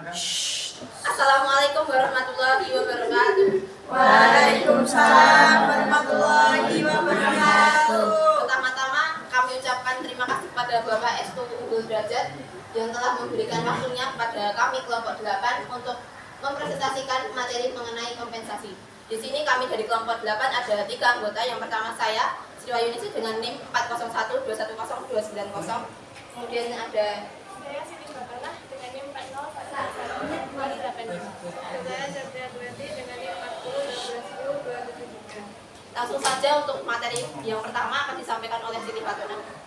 Assalamualaikum warahmatullahi wabarakatuh. Waalaikumsalam warahmatullahi wabarakatuh. Pertama-tama kami ucapkan terima kasih kepada Bapak Estu Unggul Derajat yang telah memberikan waktunya kepada kami kelompok 8 untuk mempresentasikan materi mengenai kompensasi. Di sini kami dari kelompok 8 ada 3 anggota. Yang pertama saya, Sri Wayunisi dengan NIM 401210290. Kemudian ada saya Siti Bakanah dengan NIM 4011285. Saya Zabda Dueti dengan NIM 4012110. langsung saja untuk materi yang pertama akan disampaikan oleh Siti Bakanah.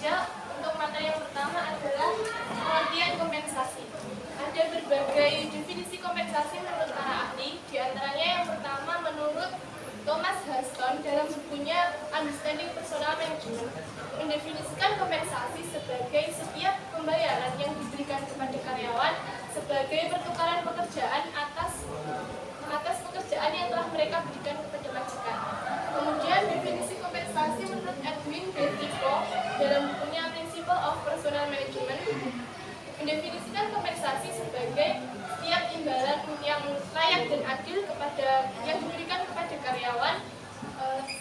Untuk materi yang pertama adalah pengertian kompensasi. Ada berbagai definisi kompensasi menurut para ahli. Di antaranya yang pertama menurut Thomas Huston dalam bukunya Understanding Personal Management mendefinisikan kompensasi sebagai setiap pembayaran yang diberikan kepada karyawan sebagai pertukaran pekerjaan atas pekerjaan yang telah mereka berikan kepada majikan. Kemudian definisi kompensasi menurut Edwin B. Tico dalam bukunya Principle of Personal Management mendefinisikan kompensasi sebagai setiap imbalan yang layak dan adil yang diberikan kepada karyawan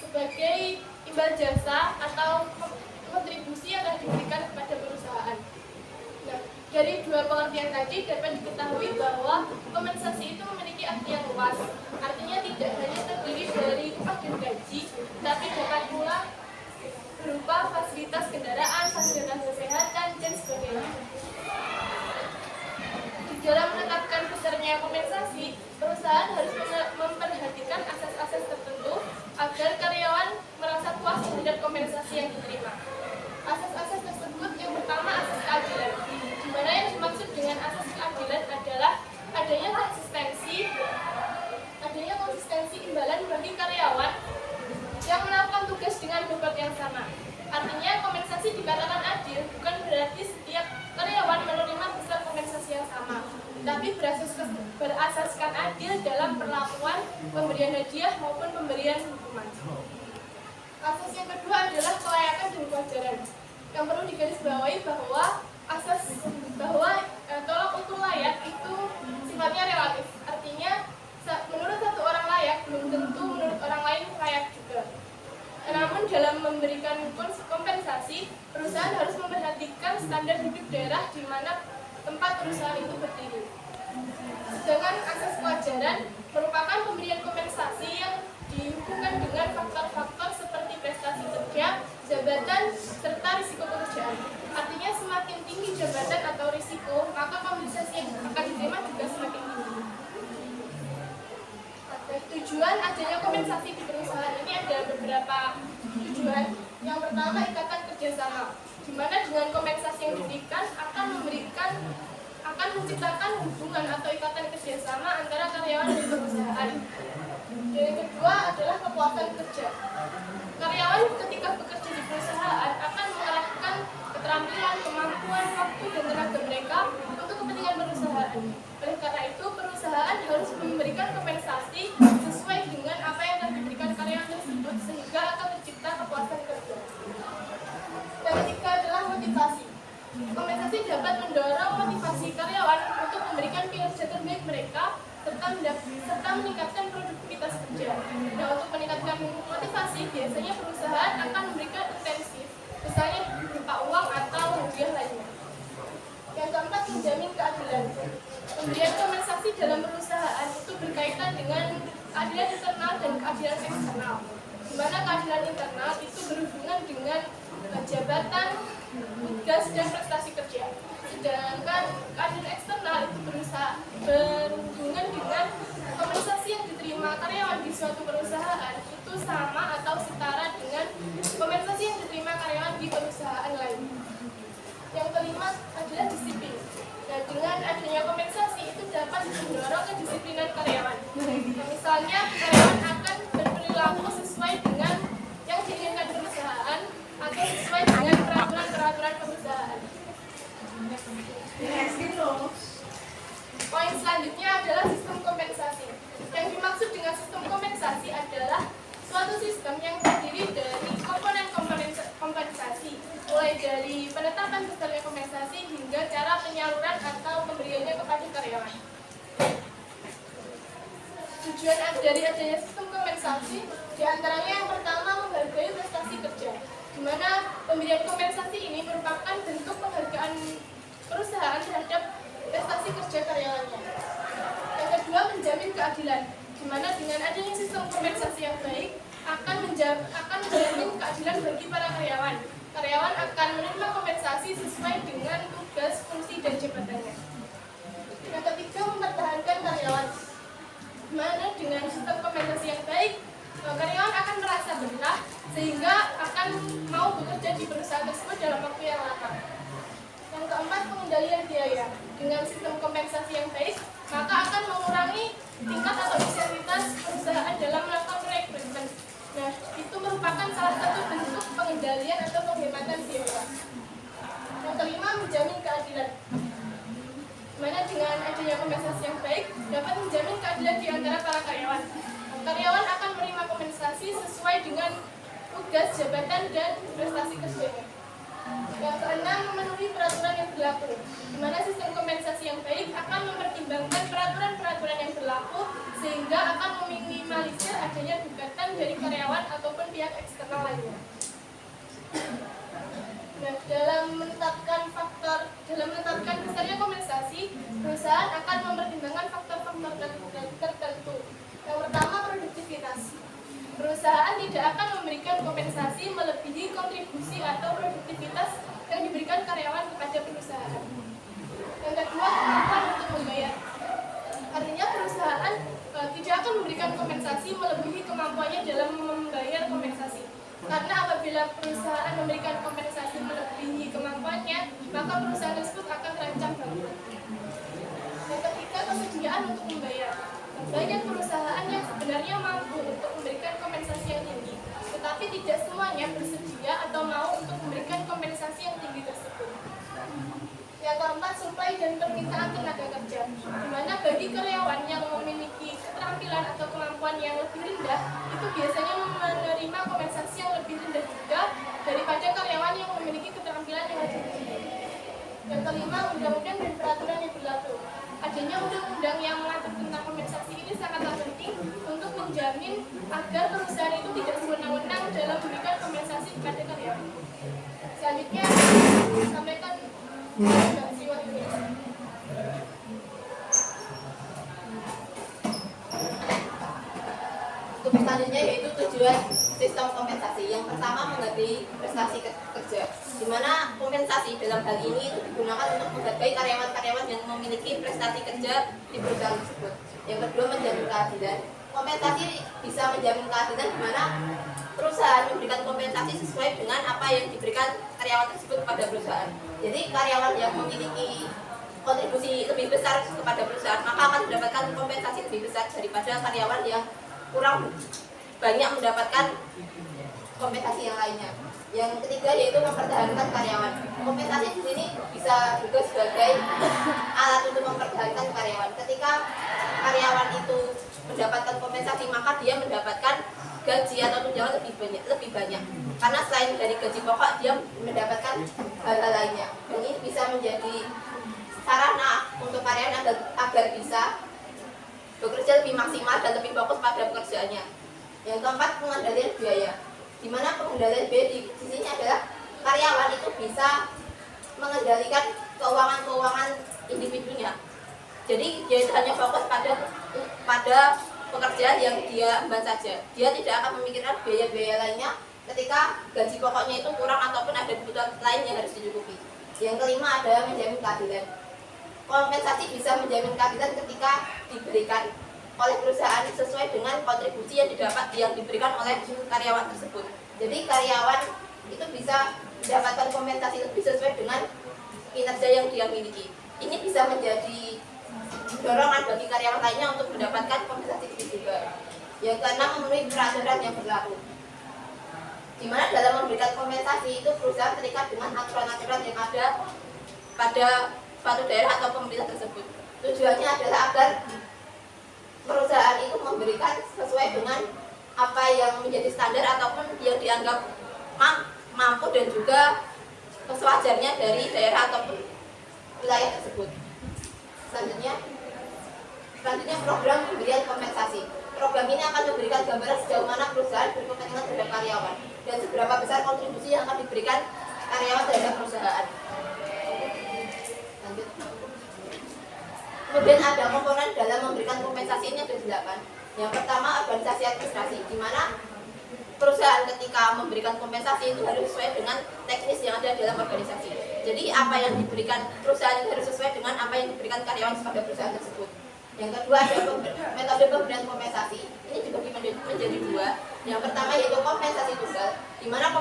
sebagai imbal jasa atau kontribusi yang telah diberikan kepada perusahaan. Nah, dari dua pengertian tadi dapat diketahui bahwa kompensasi itu memiliki arti yang luas. Artinya tidak hanya terdiri dari upah dan gaji, tapi dapat pula berupa fasilitas kendaraan, fasilitas kesehatan, dan sebagainya. Di dalam menetapkan besarnya kompensasi, perusahaan harus memperhatikan asas-asas tertentu agar karyawan merasa puas terhadap kompensasi yang diterima. Asas-asas tersebut yang pertama asas keadilan, di mana yang dimaksud dengan asas keadilan adalah adanya konsistensi imbalan bagi karyawan yang melakukan tugas dengan bobot yang sama. Artinya kompensasi dikatakan adil bukan berarti setiap karyawan menerima besar kompensasi yang sama, tapi berasaskan adil dalam perlakuan pemberian hadiah maupun pemberian hukuman. Asas yang kedua adalah kelayakan dan kewajaran. Yang perlu digarisbawahi bahwa tolak ukur layak itu sifatnya relatif. Artinya menurut satu orang layak belum tentu menurut orang lain layak juga. Namun dalam memberikan kompensasi, perusahaan harus memperhatikan standar hidup daerah di mana tempat perusahaan itu berdiri. Sedangkan asas kewajaran merupakan pemberian kompensasi yang dihubungkan dengan faktor-faktor seperti prestasi kerja, jabatan, serta risiko pekerjaan. Artinya semakin tinggi jabatan atau risiko, maka kompensasi yang akan diterima juga semakin tinggi. Tujuan adanya kompensasi di perusahaan ini ada beberapa tujuan. Yang pertama, ikatan kerjasama, di mana dengan kompensasi yang diberikan akan menciptakan hubungan atau ikatan kerjasama antara karyawan dan perusahaan. Dan yang kedua adalah kepuasan kerja. Karyawan ketika bekerja di perusahaan akan mengerahkan keterampilan, kemampuan, waktu, dan tenaga mereka untuk kepentingan perusahaan. Oleh karena itu, perusahaan harus memberikan kompensasi sesuai dengan apa yang telah diberikan karyawan tersebut sehingga akan tercipta kepuasan kerja. Yang ketiga adalah motivasi. Kompensasi dapat mendorong motivasi karyawan untuk memberikan kinerja terbaik mereka serta meningkatkan produktivitas kerja. Nah, untuk meningkatkan motivasi, biasanya perusahaan akan memberikan insentif, misalnya berupa uang atau hadiah lainnya. Yang keempat, menjamin keadilan. Pemberian kompensasi dalam perusahaan itu berkaitan dengan keadilan internal dan keadilan eksternal. Di mana keadilan internal itu berhubungan dengan jabatan, tugas, dan prestasi kerja. Sedangkan keadilan eksternal itu berhubungan dengan kompensasi yang diterima karyawan di suatu perusahaan itu sama atau setara dengan kompensasi yang diterima karyawan di perusahaan lain. Yang kelima adalah disiplin. Nah, dengan adanya kompensasi itu dapat mendorong kedisiplinan karyawan. Nah, misalnya karyawan akan berperilaku sesuai dengan yang diinginkan perusahaan atau sesuai dengan peraturan perusahaan. Poin selanjutnya adalah sistem kompensasi. Yang dimaksud dengan sistem kompensasi adalah suatu sistem yang terdiri dari dari penetapan besarnya kompensasi hingga cara penyaluran atau pemberiannya kepada karyawan. Tujuan dari adanya sistem kompensasi diantaranya yang pertama menghargai prestasi kerja, di mana pemberian kompensasi ini merupakan bentuk penghargaan perusahaan terhadap prestasi kerja karyawannya. Yang kedua, menjamin keadilan, di mana dengan adanya sistem kompensasi yang baik akan menjamin keadilan bagi para karyawan. Karyawan akan menerima kompensasi sesuai dengan tugas, fungsi, dan jabatannya. Yang ketiga, mempertahankan karyawan, di mana dengan sistem kompensasi yang baik, karyawan akan merasa betah sehingga akan mau bekerja di perusahaan tersebut dalam waktu yang lama. Yang keempat, pengendalian biaya. Dengan sistem kompensasi yang baik, maka akan mengurangi tingkat atau intensitas perusahaan dalam melakukan rekrutmen. Nah, itu merupakan salah satu bentuk pengendalian atau penghematan biaya. Yang kelima, menjamin keadilan, mana dengan adanya kompensasi yang baik dapat menjamin keadilan di antara para karyawan. Karyawan akan menerima kompensasi sesuai dengan tugas, jabatan, dan prestasi kerjanya. Yang keenam, memenuhi peraturan yang berlaku, di mana sistem kompensasi yang baik akan mempertimbangkan peraturan-peraturan yang berlaku sehingga akan meminimalisir adanya gugatan dari karyawan ataupun pihak eksternal lainnya. Nah, dalam menetapkan besarnya kompensasi, perusahaan akan mempertimbangkan faktor-faktor tertentu. Yang pertama, produktivitas. Perusahaan tidak akan memberikan kompensasi melebihi kontribusi atau produktivitas yang diberikan karyawan kepada perusahaan. Yang kedua, kemampuan untuk membayar. Artinya perusahaan tidak akan memberikan kompensasi melebihi kemampuannya dalam membayar kompensasi. Karena apabila perusahaan memberikan kompensasi melebihi kemampuannya, maka perusahaan tersebut akan terancam bangkrut. Yang ketiga, kesediaan untuk membayar. Banyak perusahaan yang sebenarnya mampu untuk memberikan kompensasi yang tinggi, tetapi tidak semuanya bersedia atau mau untuk memberikan kompensasi yang tinggi tersebut. Yang keempat, suplai dan permintaan tenaga kerja, di mana bagi karyawan yang memiliki keterampilan atau kemampuan yang lebih rendah, itu biasanya menerima kompensasi yang lebih rendah juga daripada karyawan yang memiliki keterampilan yang lebih tinggi. Yang kelima, undang-undang dan peraturan yang berlaku. Adanya undang-undang yang mengatur tentang kompensasi ini sangatlah penting untuk menjamin agar perusahaan itu tidak sewenang-wenang dalam memberikan kompensasi kepada karyawan. Selanjutnya, sampaikan Mbak Siwa ini. Untuk selanjutnya yaitu tujuan sistem kompensasi. Yang pertama, menghargai prestasi kerja, di mana kompensasi dalam hal ini itu digunakan untuk menghargai karyawan-karyawan yang memiliki prestasi kerja di perusahaan tersebut. Yang kedua, menjamin keadilan. Kompensasi bisa menjamin keadilan di mana perusahaan memberikan kompensasi sesuai dengan apa yang diberikan karyawan tersebut kepada perusahaan. Jadi karyawan yang memiliki kontribusi lebih besar kepada perusahaan maka akan mendapatkan kompensasi lebih besar daripada karyawan yang kurang banyak mendapatkan kompensasi yang lainnya. Yang ketiga yaitu mempertahankan karyawan. Kompensasi di sini bisa juga sebagai alat untuk mempertahankan karyawan. Ketika karyawan itu mendapatkan kompensasi maka dia mendapatkan gaji atau tunjangan lebih banyak. Karena selain dari gaji pokok dia mendapatkan hal-hal lainnya. Dan ini bisa menjadi sarana untuk karyawan agar bisa bekerja lebih maksimal dan lebih fokus pada pekerjaannya. Yang keempat, pengendalian biaya, di mana pengendalian biaya di sini adalah karyawan itu bisa mengendalikan keuangan individunya. Jadi dia hanya fokus pada pekerjaan yang dia emban saja. Dia tidak akan memikirkan biaya-biaya lainnya ketika gaji pokoknya itu kurang ataupun ada kebutuhan lain yang harus dicukupi. Yang kelima adalah menjamin keadilan. Kompensasi bisa menjamin keadilan ketika diberikan oleh perusahaan sesuai dengan kontribusi yang diberikan oleh karyawan tersebut. Jadi karyawan itu bisa mendapatkan kompensasi lebih sesuai dengan kinerja yang dia miliki. Ini bisa menjadi dorongan bagi karyawan lainnya untuk mendapatkan kompensasi lebih juga. Yang keenam, memenuhi peraturan yang berlaku, di mana dalam memberikan kompensasi itu perusahaan terikat dengan aturan-aturan yang ada pada suatu daerah atau pemerintah tersebut. Tujuannya adalah agar perusahaan itu memberikan sesuai dengan apa yang menjadi standar ataupun yang dianggap mampu dan juga sewajarnya dari daerah ataupun wilayah tersebut. Selanjutnya program pemberian kompensasi. Program ini akan memberikan gambaran sejauh mana perusahaan berkepentingan terhadap karyawan dan seberapa besar kontribusi yang akan diberikan karyawan terhadap perusahaan. Lanjut. Kemudian ada komponen dalam memberikan kompensasi ini ada 8. Yang pertama organisasi administrasi, di mana perusahaan ketika memberikan kompensasi itu harus sesuai dengan teknis yang ada dalam organisasi. Jadi apa yang diberikan perusahaan itu harus sesuai dengan apa yang diberikan karyawan kepada perusahaan tersebut. Yang kedua ada metode pemberian kompensasi. Ini dibagi menjadi 2. Yang pertama yaitu kompensasi tunggal, di mana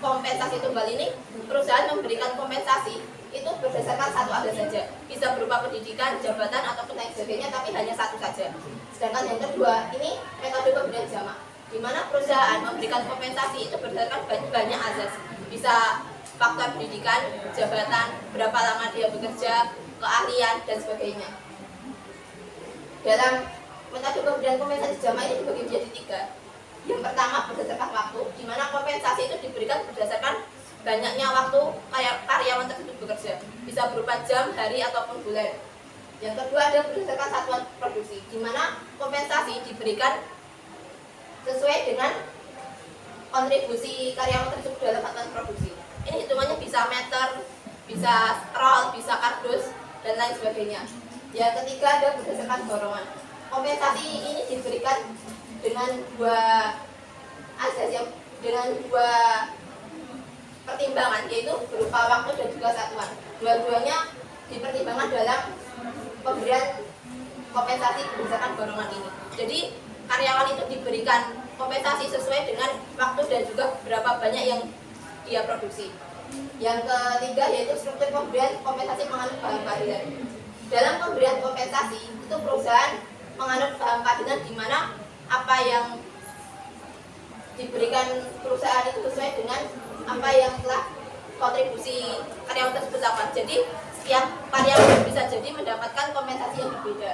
kompensasi tunggal ini perusahaan memberikan kompensasi itu berdasarkan satu alat saja, bisa berupa pendidikan, jabatan ataupun lain sebagainya, tapi hanya satu saja. Sedangkan yang kedua ini metode pemberian jamak, di mana perusahaan memberikan kompensasi itu berdasarkan banyak azas, bisa faktor pendidikan, jabatan, berapa lama dia bekerja, keahlian dan sebagainya. Dalam metode pemberian kompensasi jamak ini dibagi menjadi 3. Yang pertama berdasarkan waktu, di mana kompensasi itu diberikan berdasarkan banyaknya waktu karyawan tersebut bekerja, bisa berupa jam, hari ataupun bulan. Yang kedua ada berdasarkan satuan produksi, di mana kompensasi diberikan sesuai dengan kontribusi karyawan tersebut dalam satuan produksi. Ini hitungannya bisa meter, bisa roll, bisa kardus dan lain sebagainya. Yang ketiga ada berdasarkan dorongan. Kompensasi ini diberikan dengan 2 azas, dengan 2 pertimbangan, yaitu berupa waktu dan juga satuan. Dua-duanya dipertimbangkan dalam pemberian kompensasi berdasarkan dorongan ini. Jadi karyawan itu diberikan kompensasi sesuai dengan waktu dan juga berapa banyak yang dia produksi. Yang ketiga yaitu struktur pemberian kompensasi menganut paham keadilan. Dalam pemberian kompensasi itu perusahaan menganut paham keadilan, di mana apa yang diberikan perusahaan itu sesuai dengan apa yang telah kontribusi karyawan tersebut lakukan. Jadi setiap karyawan bisa jadi mendapatkan kompensasi yang berbeda.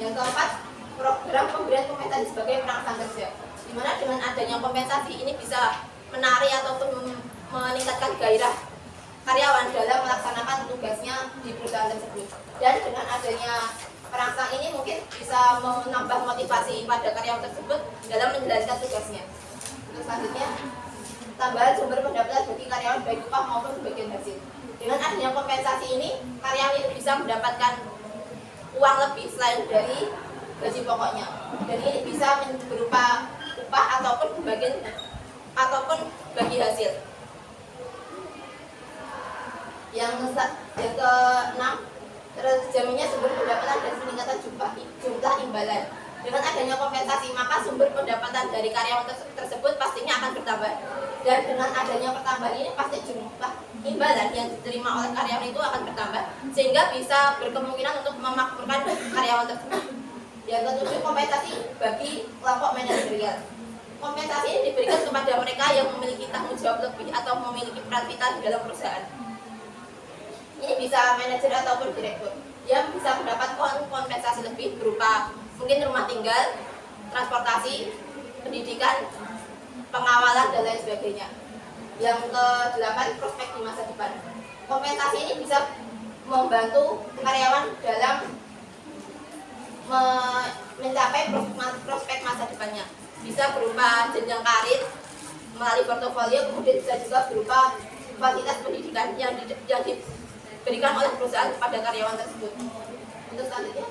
Yang keempat, program pemberian kompensasi sebagai perangsang kerja, di mana dengan adanya kompensasi ini bisa menarik ataupun meningkatkan gairah karyawan dalam melaksanakan tugasnya di perusahaan tersebut. Dan dengan adanya perangsang ini mungkin bisa menambah motivasi pada karyawan tersebut dalam menjalankan tugasnya. Untuk selanjutnya, tambahan sumber pendapatan bagi karyawan baik upah maupun bagian hasil. Dengan adanya kompensasi ini, karyawan itu bisa mendapatkan uang lebih selain dari gaji pokoknya. Dan ini bisa berupa upah ataupun bagi hasil. Yang ke-6, terjaminnya sumber pendapatan dan peningkatan jumlah imbalan. Dengan adanya kompensasi, maka sumber pendapatan dari karyawan tersebut pastinya akan bertambah. Dan dengan adanya pertambahan ini, pasti jumlah imbalan yang diterima oleh karyawan itu akan bertambah, sehingga bisa berkemungkinan untuk memakmurkan karyawan tersebut. Yang ke-7, kompensasi bagi kelompok manajerial. Kompensasi ini diberikan kepada mereka yang memiliki tanggung jawab lebih atau memiliki peran vital di dalam perusahaan. Ini bisa manajer ataupun direktur yang bisa mendapat kompensasi lebih berupa mungkin rumah tinggal, transportasi, pendidikan, pengawalan dan lain sebagainya. Yang ke-8, prospek di masa depan. Kompensasi ini bisa membantu karyawan dalam mencapai prospek masa depannya. Bisa berupa jenjang karir melalui portofolio, kemudian bisa juga berupa fasilitas pendidikan yang diberikan oleh perusahaan kepada karyawan tersebut. Untuk selanjutnya,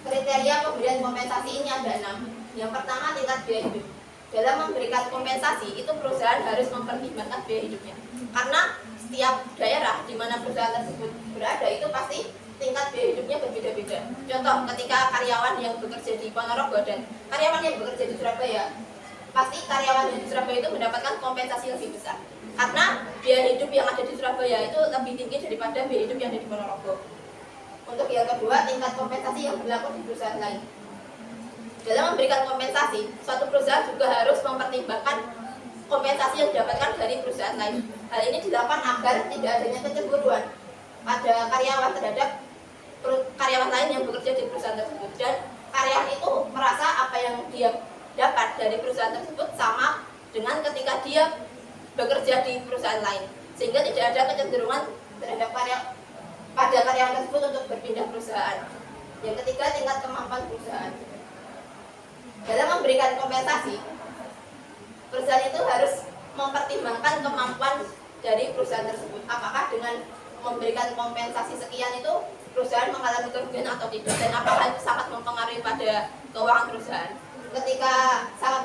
kriteria pemberian kompensasi ini ada 6. Yang pertama, tingkat biaya hidup. Dalam memberikan kompensasi itu perusahaan harus mempertimbangkan biaya hidupnya, karena setiap daerah di mana perusahaan tersebut berada itu pasti tingkat biaya hidupnya berbeda-beda. Contoh, ketika karyawan yang bekerja di Ponorogo dan karyawan yang bekerja di Surabaya, pasti karyawan yang di Surabaya itu mendapatkan kompensasi lebih besar, karena biaya hidup yang ada di Surabaya itu lebih tinggi daripada biaya hidup yang ada di Ponorogo. Untuk yang kedua, tingkat kompensasi yang berlaku di perusahaan lain. Dalam memberikan kompensasi, suatu perusahaan juga harus mempertimbangkan kompensasi yang didapatkan dari perusahaan lain. Hal ini dilakukan agar tidak adanya kecemburuan pada karyawan terhadap karyawan lain yang bekerja di perusahaan tersebut, dan karyawan itu merasa apa yang dia dapat dari perusahaan tersebut sama dengan ketika dia bekerja di perusahaan lain, sehingga tidak ada kecenderungan terhadap karyawan tersebut untuk berpindah perusahaan. Yang ketiga, tingkat kemampuan perusahaan. Dalam memberikan kompensasi, perusahaan itu harus mempertimbangkan kemampuan dari perusahaan tersebut. Apakah dengan memberikan kompensasi sekian itu perusahaan mengalami kerugian atau tidak, dan apakah itu sangat mempengaruhi pada keuangan perusahaan. Ketika sangat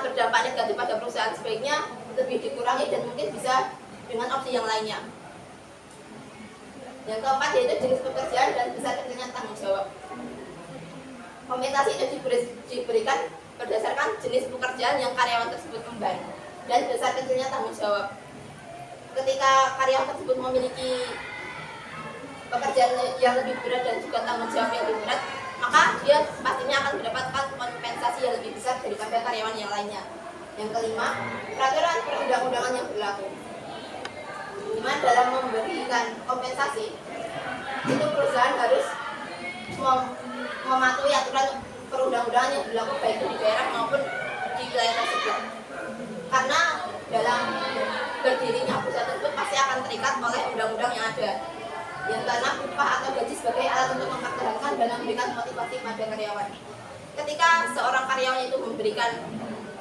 berdampak negatif pada perusahaan, sebaiknya lebih dikurangi dan mungkin bisa dengan opsi yang lainnya. Yang keempat yaitu jenis pekerjaan dan besar kecilnya tanggung jawab. Kompensasi itu diberikan berdasarkan jenis pekerjaan yang karyawan tersebut emban dan besar kecilnya tanggung jawab. Ketika karyawan tersebut memiliki pekerjaan yang lebih berat dan juga tanggung jawab yang lebih berat, maka dia pastinya akan mendapatkan kompensasi yang lebih besar daripada karyawan yang lainnya. Yang kelima, peraturan perundang-undangan yang berlaku. Di mana dalam memberikan kompensasi, itu perusahaan harus mematuhi aturan perundang-undangan yang berlaku baik di daerah maupun di wilayah tersebut. Karena dalam berdirinya perusahaan tersebut pasti akan terikat oleh undang-undang yang ada. Yang keenam, upah atau gaji sebagai alat untuk mempertahankan dan memberikan motivasi pada karyawan. Ketika seorang karyawan itu memberikan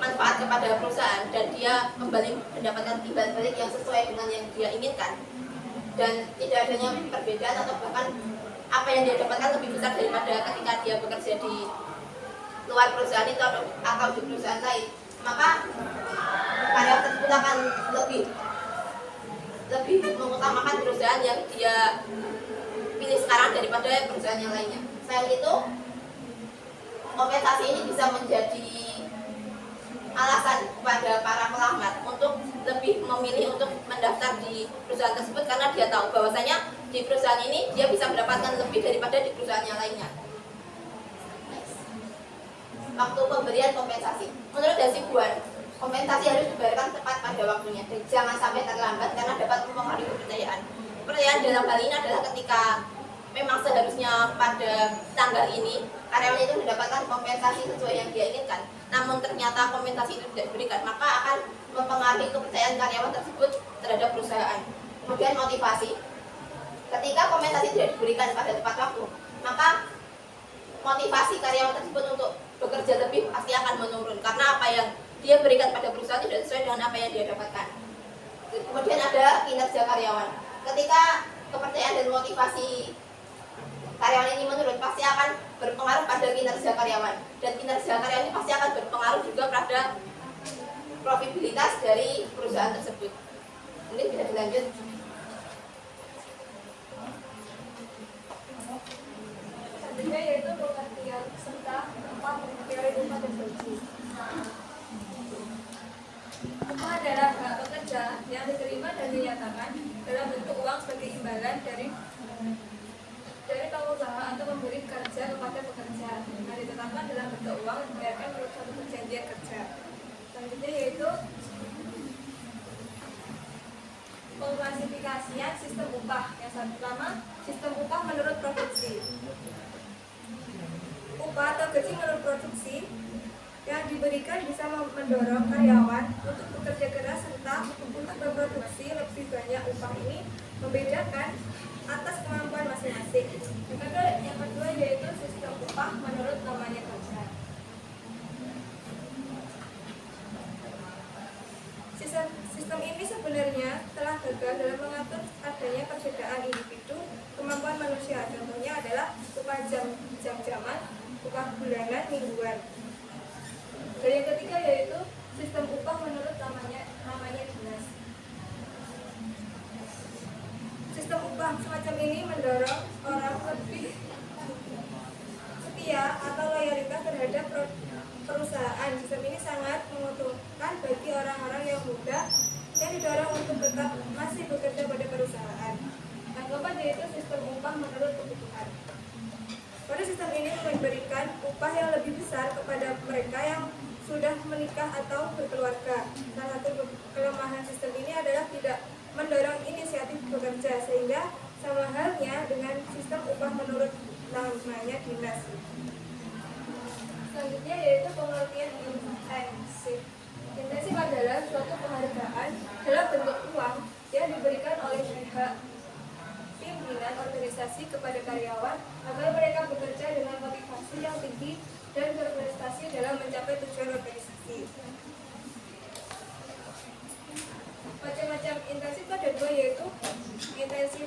manfaat kepada perusahaan dan dia kembali mendapatkan timbal balik yang sesuai dengan yang dia inginkan, dan tidak adanya perbedaan atau bahkan apa yang dia dapatkan lebih besar daripada ketika dia bekerja di luar perusahaan itu atau di perusahaan lain, maka karyawan tersebut akan lebih mengutamakan perusahaan yang dia pilih sekarang daripada perusahaan yang lainnya. Selain itu, kompensasi ini bisa menjadi alasan kepada para pelamar untuk lebih memilih untuk mendaftar di perusahaan tersebut, karena dia tahu bahwasanya di perusahaan ini dia bisa mendapatkan lebih daripada di perusahaan yang lainnya. Waktu pemberian kompensasi, menurut Hasibuan, kompensasi harus dibayarkan tepat pada waktunya dan jangan sampai terlambat karena dapat mempengaruhi kepercayaan. Kepercayaan dalam hal ini adalah ketika memang seharusnya pada tanggal ini karyawan itu mendapatkan kompensasi sesuai yang dia inginkan, namun ternyata kompensasi itu tidak diberikan, maka akan mempengaruhi kepercayaan karyawan tersebut terhadap perusahaan. Kemudian motivasi, ketika kompensasi tidak diberikan pada tepat waktu, maka motivasi karyawan tersebut untuk bekerja lebih pasti akan menurun, karena apa yang dia berikan pada perusahaan tidak sesuai dengan apa yang dia dapatkan. Kemudian ada kinerja karyawan, ketika kepercayaan dan motivasi karyawan ini menurun, pasti akan berpengaruh pada kinerja karyawan, dan kinerja karyawan ini pasti akan berpengaruh juga pada profitabilitas dari perusahaan tersebut. Mungkin bisa dilanjut. Selanjutnya yaitu pengertian serta upah teori upah dan gaji. Upah adalah hak pekerja yang diterima dan dinyatakan dalam bentuk uang sebagai imbalan dari pengusaha atau pemberi kerja kepada pekerja, yang ditetapkan dalam bentuk uang yang dibayarkan menurut suatu perjanjian kerja. Selanjutnya yaitu pengklasifikasian sistem upah. Yang pertama, sistem upah menurut produksi. Upah atau gaji menurut produksi yang diberikan bisa mendorong karyawan untuk bekerja keras serta untuk memproduksi lebih banyak. Upah ini membedakan atas kemampuan masing-masing. Yang kedua yaitu sistem upah menurut namanya kerja. Sistem ini sebenarnya telah gagal dalam mengatur adanya perbedaan individu kemampuan manusia. Contohnya adalah upah jam-jaman, upah bulanan, mingguan. Dan yang ketiga yaitu sistem upah menurut namanya dinas. Sistem upah semacam ini mendorong orang lebih setia atau loyalitas terhadap perusahaan. Sistem ini sangat menguntungkan bagi orang-orang yang muda yang didorong untuk tetap masih bekerja pada perusahaan. Yang keempat yaitu sistem upah menurut kebutuhan. Pada sistem ini memberikan upah yang lebih besar kepada mereka yang sudah menikah atau berkeluarga. Salah satu kelemahan sistem ini adalah tidak mendorong inisiatif bekerja, sehingga sama halnya dengan sistem upah menurut namanya dinas. Selanjutnya yaitu pengertian intensif. Intensif adalah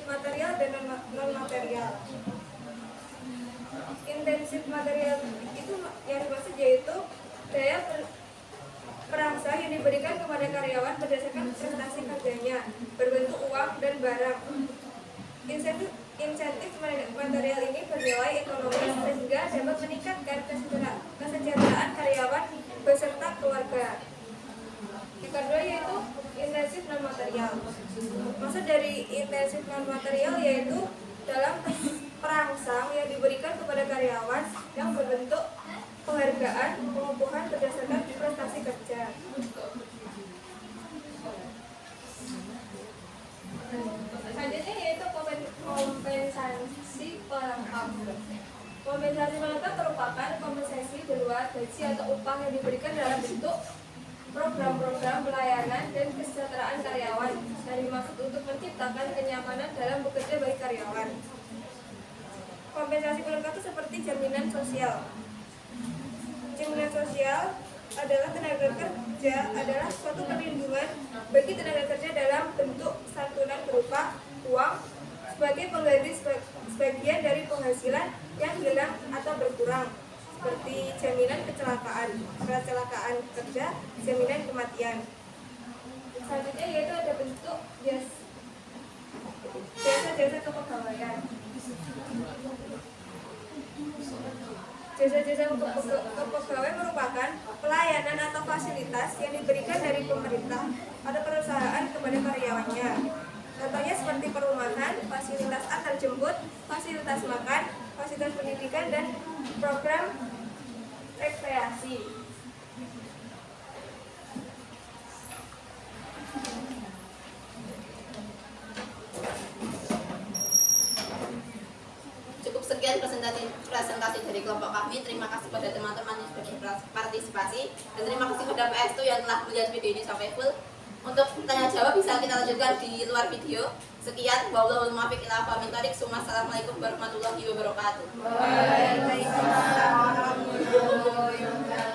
material dan non material. Intensif material itu yang dimaksud yaitu daya perangsang yang diberikan kepada karyawan berdasarkan prestasi kerjanya berbentuk uang dan barang. Insentif material ini bernilai ekonomis sehingga dapat meningkatkan kesejahteraan karyawan beserta keluarga. Yang kedua yaitu intensif non material. Maksud dari intensif non material yaitu dalam perangsang yang diberikan kepada karyawan yang berbentuk penghargaan pengukuhan berdasarkan prestasi kerja. Selanjutnya yaitu kompensasi pelengkap. Kompensasi pelengkap merupakan kompensasi di luar gaji atau upah yang diberikan dalam bentuk program-program pelayanan dan kesejahteraan karyawan yang dimaksud untuk menciptakan kenyamanan dalam bekerja bagi karyawan. Kompensasi pelengkap itu seperti jaminan sosial. Jaminan sosial adalah tenaga kerja adalah suatu perlindungan bagi tenaga kerja dalam bentuk santunan berupa uang sebagai pengganti sebagian dari penghasilan yang hilang atau berkurang, seperti jaminan kecelakaan kerja, jaminan kematian. Selanjutnya yaitu ada bentuk jasa-jasa kepegawaian. Jasa-jasa kepegawaian merupakan pelayanan atau fasilitas yang diberikan dari pemerintah atau perusahaan kepada karyawannya. Contohnya seperti perumahan, fasilitas antar jemput, fasilitas makan, fasilitas pendidikan, dan program rekreasi. Cukup sekian presentasi dari kelompok kami. Terima kasih pada teman-teman yang sudah berpartisipasi, dan terima kasih kepada PSTU yang telah melihat video ini sampai full. Untuk tanya jawab bisa kita lanjutkan di luar video. Sekian, wallahul muwaffiq ila aqwamit thoriq. Assalamualaikum warahmatullahi wabarakatuh. Waalaikumsalam.